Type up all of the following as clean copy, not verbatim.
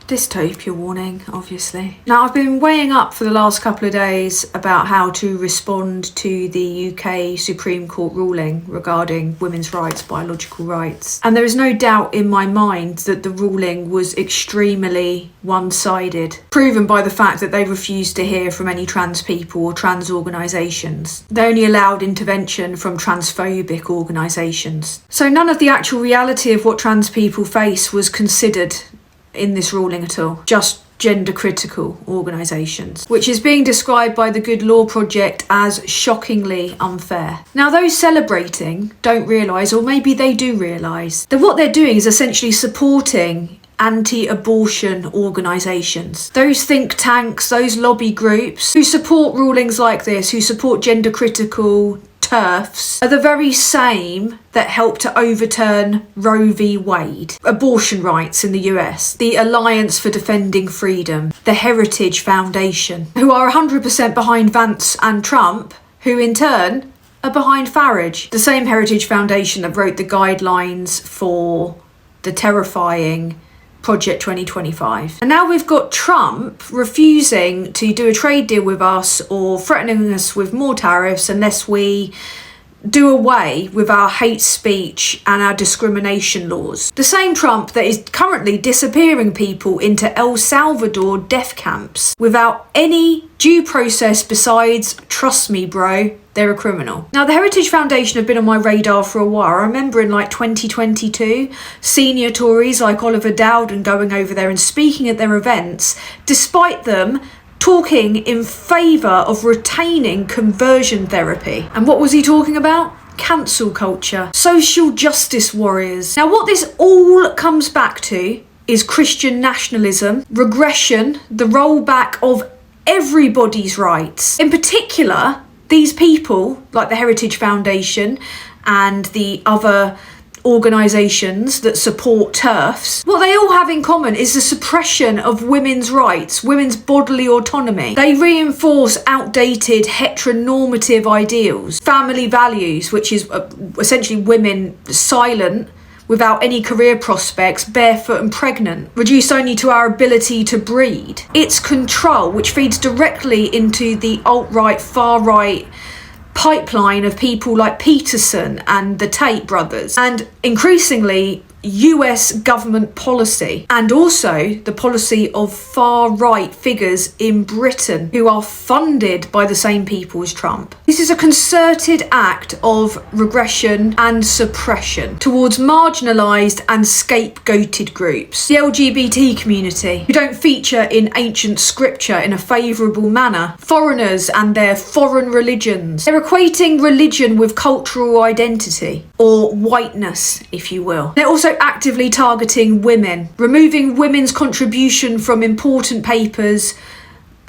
Dystopia warning, obviously. Now, I've been weighing up for the last couple of days about how to respond to the UK Supreme Court ruling regarding women's rights, biological rights. And there is no doubt in my mind that the ruling was extremely one-sided, proven by the fact that they refused to hear from any trans people or trans organisations. They only allowed intervention from transphobic organisations. So none of the actual reality of what trans people face was considered in this ruling at all, just gender critical organisations, which is being described by the Good Law Project as shockingly unfair. Now, those celebrating don't realise, or maybe they do realise, that what they're doing is essentially supporting anti-abortion organisations. Those think tanks, those lobby groups who support rulings like this, who support gender critical TERFs, are the very same that helped to overturn Roe v. Wade, abortion rights in the US, the Alliance for Defending Freedom, the Heritage Foundation, who are 100% behind Vance and Trump, who in turn are behind Farage, the same Heritage Foundation that wrote the guidelines for the terrifying Project 2025. And now we've got Trump refusing to do a trade deal with us or threatening us with more tariffs unless we do away with our hate speech and our discrimination laws. The same Trump that is currently disappearing people into El Salvador death camps without any due process besides, trust me bro, they're a criminal. Now, the Heritage Foundation have been on my radar for a while. I remember in 2022, senior Tories like Oliver Dowden going over there and speaking at their events, despite them talking in favour of retaining conversion therapy. And what was he talking about? Cancel culture, social justice warriors. Now, what this all comes back to is Christian nationalism, regression, the rollback of everybody's rights. In particular, these people, like the Heritage Foundation and the other organisations that support TERFs, what they all have in common is the suppression of women's rights, women's bodily autonomy. They reinforce outdated heteronormative ideals, family values, which is essentially women silent, without any career prospects, barefoot and pregnant, reduced only to our ability to breed. It's control, which feeds directly into the alt-right, far-right pipeline of people like Peterson and the Tate brothers, and increasingly US government policy, and also the policy of far-right figures in Britain who are funded by the same people as Trump. This is a concerted act of regression and suppression towards marginalised and scapegoated groups. The LGBT community, who don't feature in ancient scripture in a favourable manner. Foreigners and their foreign religions. They're equating religion with cultural identity, or whiteness, if you will. They're also actively targeting women, removing women's contribution from important papers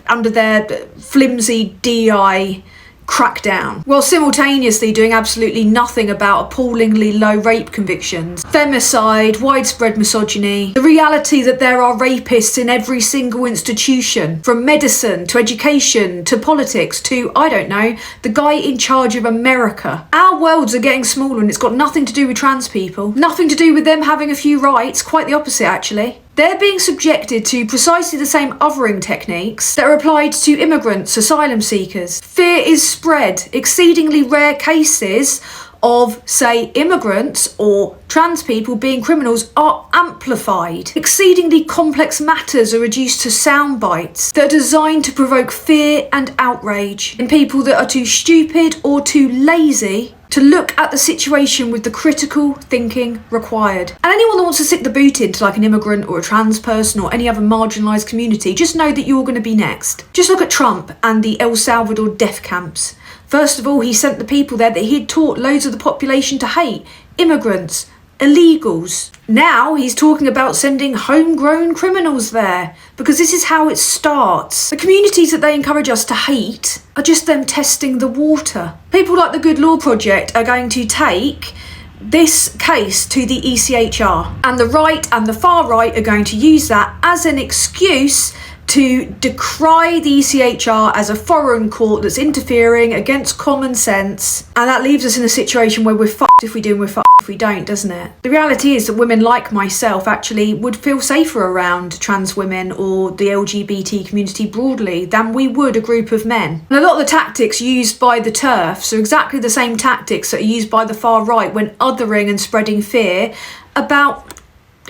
under their flimsy DI crackdown, while simultaneously doing absolutely nothing about appallingly low rape convictions, femicide, widespread misogyny, the reality that there are rapists in every single institution, from medicine to education to politics to, I don't know, the guy in charge of America. Our worlds are getting smaller, and it's got nothing to do with trans people, nothing to do with them having a few rights, quite the opposite actually. They're being subjected to precisely the same othering techniques that are applied to immigrants, asylum seekers. Fear is spread. Exceedingly rare cases of, say, immigrants or trans people being criminals are amplified. Exceedingly complex matters are reduced to sound bites that are designed to provoke fear and outrage in people that are too stupid or too lazy to look at the situation with the critical thinking required. And anyone that wants to stick the boot into like an immigrant or a trans person or any other marginalised community, just know that you're going to be next. Just look at Trump and the El Salvador death camps. First of all, he sent the people there that he'd taught loads of the population to hate. Immigrants, illegals. Now he's talking about sending homegrown criminals there, because this is how it starts. The communities that they encourage us to hate are just them testing the water. People like the Good Law Project are going to take this case to the ECHR, and the right and the far right are going to use that as an excuse to decry the ECHR as a foreign court that's interfering against common sense, and that leaves us in a situation where we're fucked if we do and we're fucked if we don't, doesn't it? The reality is that women like myself actually would feel safer around trans women or the LGBT community broadly than we would a group of men. And a lot of the tactics used by the TERFs are exactly the same tactics that are used by the far right when othering and spreading fear about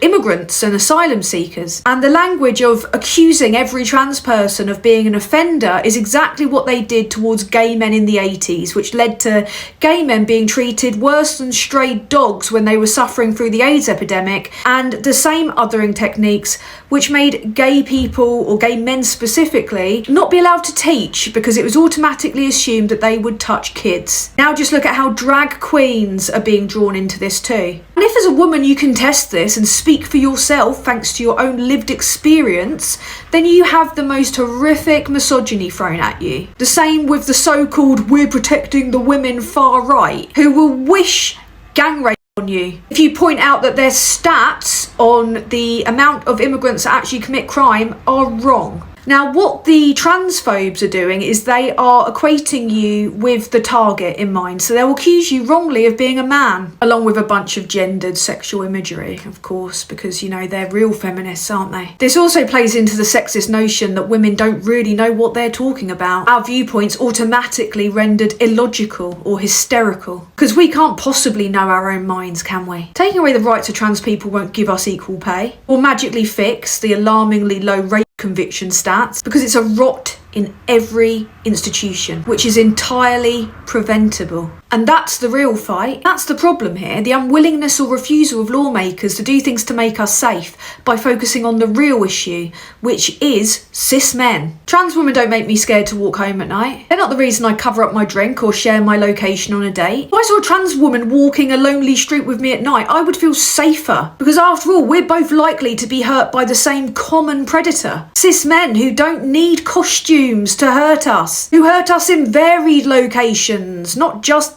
immigrants and asylum seekers. And the language of accusing every trans person of being an offender is exactly what they did towards gay men in the 80s, which led to gay men being treated worse than stray dogs when they were suffering through the AIDS epidemic, and the same othering techniques which made gay people, or gay men specifically, not be allowed to teach because it was automatically assumed that they would touch kids. Now just look at how drag queens are being drawn into this too. And if as a woman you can test this and speak for yourself thanks to your own lived experience, then you have the most horrific misogyny thrown at you. The same with the so-called "we're protecting the women" far right, who will wish gang rape on you if you point out that their stats on the amount of immigrants that actually commit crime are wrong. Now, what the transphobes are doing is they are equating you with the target in mind. So they'll accuse you wrongly of being a man, along with a bunch of gendered sexual imagery, of course, because, you know, they're real feminists, aren't they? This also plays into the sexist notion that women don't really know what they're talking about. Our viewpoints automatically rendered illogical or hysterical, because we can't possibly know our own minds, can we? Taking away the rights of trans people won't give us equal pay, or magically fix the alarmingly low rape conviction stats, because it's a rot in every institution, which is entirely preventable. And that's the real fight. That's the problem here. The unwillingness or refusal of lawmakers to do things to make us safe by focusing on the real issue, which is cis men. Trans women don't make me scared to walk home at night. They're not the reason I cover up my drink or share my location on a date. If I saw a trans woman walking a lonely street with me at night, I would feel safer, because after all, we're both likely to be hurt by the same common predator. Cis men who don't need costumes to hurt us, who hurt us in varied locations, not just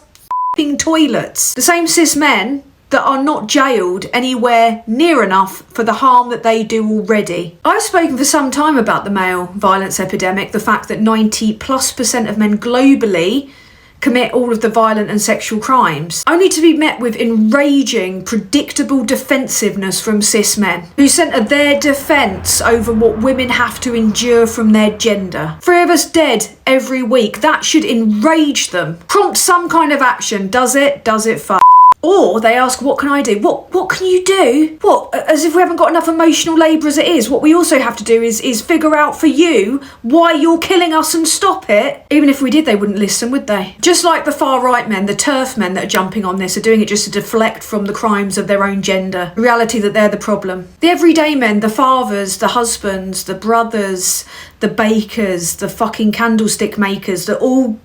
f***ing toilets. The same cis men that are not jailed anywhere near enough for the harm that they do already. I've spoken for some time about the male violence epidemic, the fact that 90+% of men globally commit all of the violent and sexual crimes, only to be met with enraging, predictable defensiveness from cis men, who centre their defence over what women have to endure from their gender. 3 of us dead every week. That should enrage them. Prompt some kind of action. Does it? Does it fuck? Or they ask, what can I do? What can you do? What? As if we haven't got enough emotional labour as it is. What we also have to do is figure out for you why you're killing us and stop it. Even if we did, they wouldn't listen, would they? Just like the far right men, the TERF men that are jumping on this are doing it just to deflect from the crimes of their own gender. The reality that they're the problem. The everyday men, the fathers, the husbands, the brothers, the bakers, the fucking candlestick makers, that all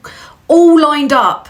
lined up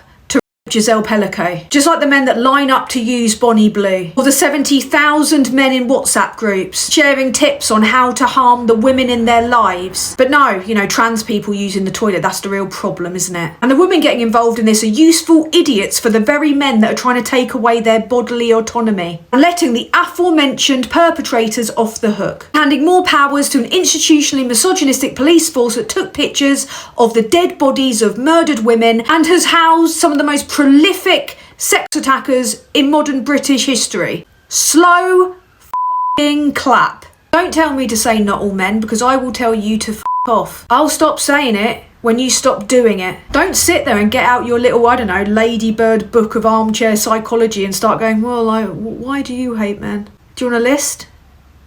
Giselle Pellico, just like the men that line up to use Bonnie Blue, or the 70,000 men in WhatsApp groups sharing tips on how to harm the women in their lives. But no, you know, trans people using the toilet, that's the real problem, isn't it? And the women getting involved in this are useful idiots for the very men that are trying to take away their bodily autonomy and letting the aforementioned perpetrators off the hook, handing more powers to an institutionally misogynistic police force that took pictures of the dead bodies of murdered women and has housed some of the most prolific sex attackers in modern British history. Slow f***ing clap. Don't tell me to say not all men, because I will tell you to f*** off. I'll stop saying it when you stop doing it. Don't sit there and get out your little, I don't know, ladybird book of armchair psychology and start going, well, why do you hate men? Do you want a list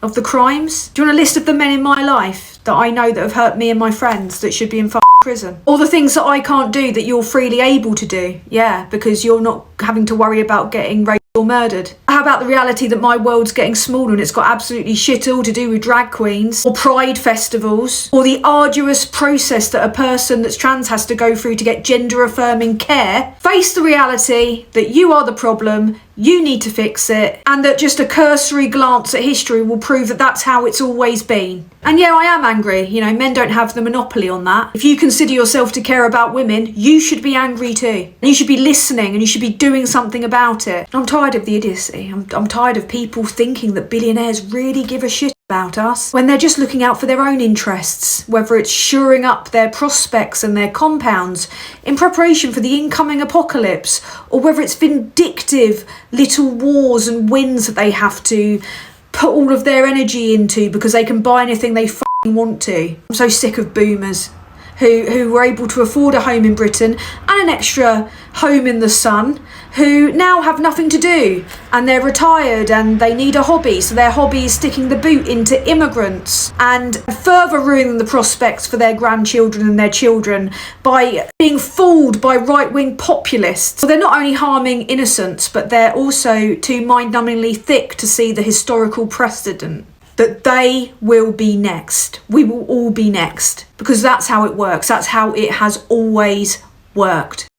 of the crimes? Do you want a list of the men in my life that I know that have hurt me and my friends that should be in prison? All the things that I can't do that you're freely able to do? Yeah, because you're not having to worry about getting raped or murdered. How about the reality that my world's getting smaller and it's got absolutely shit all to do with drag queens or pride festivals or the arduous process that a person that's trans has to go through to get gender affirming care? Face the reality that you are the problem, you need to fix it, and that just a cursory glance at history will prove that that's how it's always been. And yeah, I am angry. You know, men don't have the monopoly on that. If you consider yourself to care about women, you should be angry too. And you should be listening, and you should be doing something about it. I'm tired of the idiocy. I'm tired of people thinking that billionaires really give a shit about us when they're just looking out for their own interests, whether it's shoring up their prospects and their compounds in preparation for the incoming apocalypse, or whether it's vindictive little wars and wins that they have to put all of their energy into because they can buy anything they fucking want to. I'm so sick of boomers who were able to afford a home in Britain and an extra home in the sun, who now have nothing to do and they're retired and they need a hobby, so their hobby is sticking the boot into immigrants and further ruining the prospects for their grandchildren and their children by being fooled by right-wing populists. So they're not only harming innocents, but they're also too mind-numbingly thick to see the historical precedent that they will be next. We will all be next, because that's how it works. That's how it has always worked.